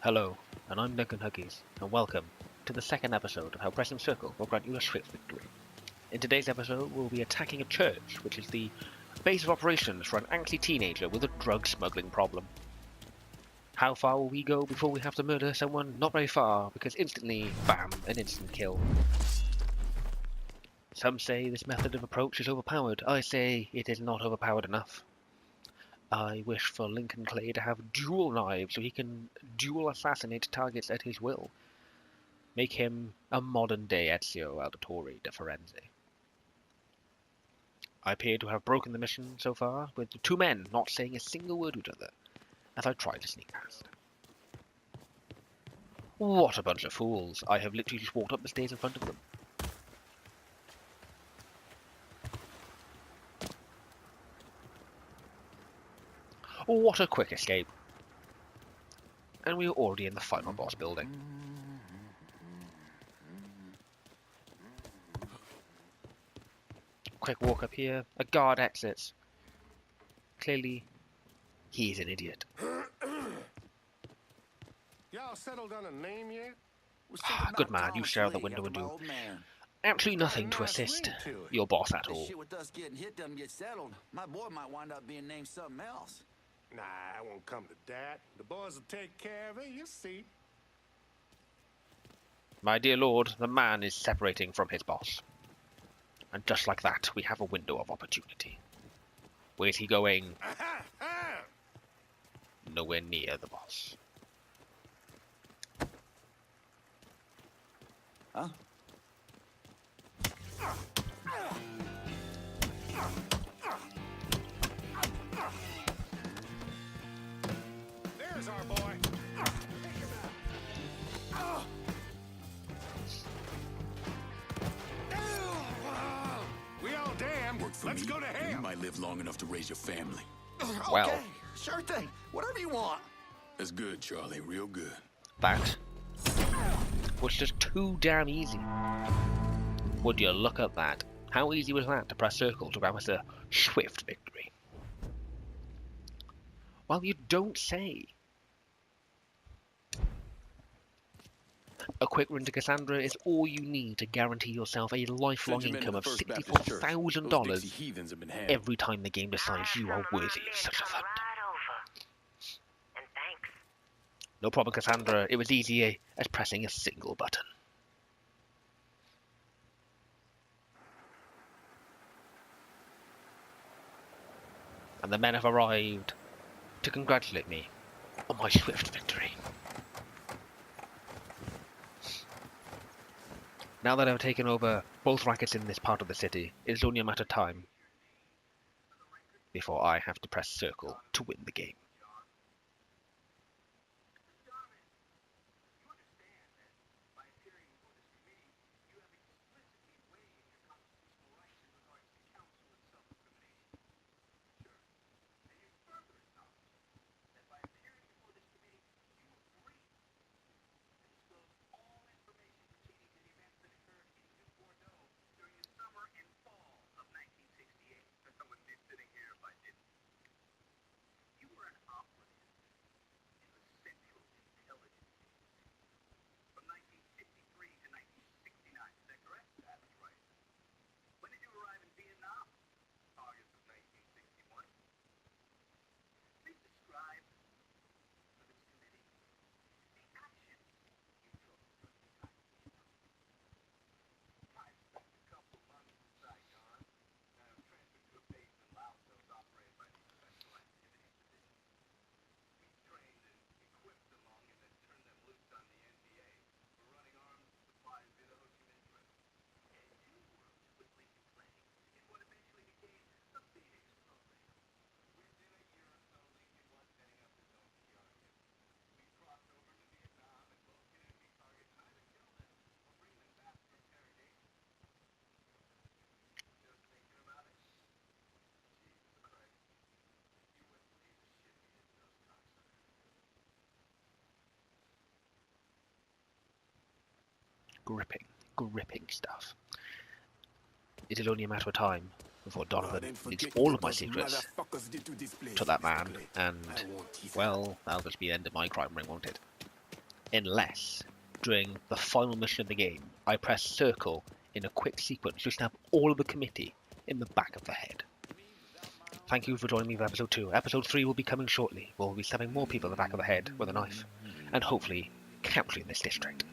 Hello, and I'm Duncan Huggies, and welcome to the second episode of how pressing circle will grant you a swift victory. In today's episode, we'll be attacking a church, which is the base of operations for an angsty teenager with a drug smuggling problem. How far will we go before we have to murder someone? Not very far, because instantly, bam, an instant kill. Some say this method of approach is overpowered. I say it is not overpowered enough. I wish for Lincoln Clay to have dual knives so he can dual assassinate targets at his will. Make him a modern-day Ezio Auditore de Firenze. I appear to have broken the mission so far, with the two men not saying a single word to each other, as I try to sneak past. What a bunch of fools. I have literally just walked up the stairs in front of them. What a quick escape. And we are already in the final boss building. Quick walk up here. A guard exits. Clearly, he's an idiot. Y'all settled on a name yet? Good man, you stare out the window and do absolutely nothing to assist your boss at all. Shit with us getting hit doesn't get settled. My boy might wind up being named something else. Nah, I won't come to that. The boys will take care of it, you'll see. My dear lord, the man is separating from his boss. And just like that, we have a window of opportunity. Where's he going? Nowhere near the boss. Huh? There's our boy. We all damned. Let's go to hell. You might live long enough to raise your family. Well. Okay, sure thing. Whatever you want. That's good, Charlie. Real good. That was just too damn easy. Would you look at that? How easy was that to press circle to grab us a swift victory? Well, you don't say. A quick run to Cassandra is all you need to guarantee yourself a lifelong income of $64,000 every time the game decides you are worthy of such a fund. No problem, Cassandra. It was easy as pressing a single button. And the men have arrived to congratulate me on my swift victory. Now that I've taken over both rackets in this part of the city, it is only a matter of time before I have to press circle to win the game. Gripping stuff. It is only a matter of time before Donovan leaks all of my secrets to that man, and, well, that'll just be the end of my crime ring, won't it? unless, during the final mission of the game, I press circle in a quick sequence to stab all of the committee in the back of the head. Thank you for joining me for episode 2. Episode 3 will be coming shortly. We'll be stabbing more people in the back of the head with a knife, and hopefully capturing this district.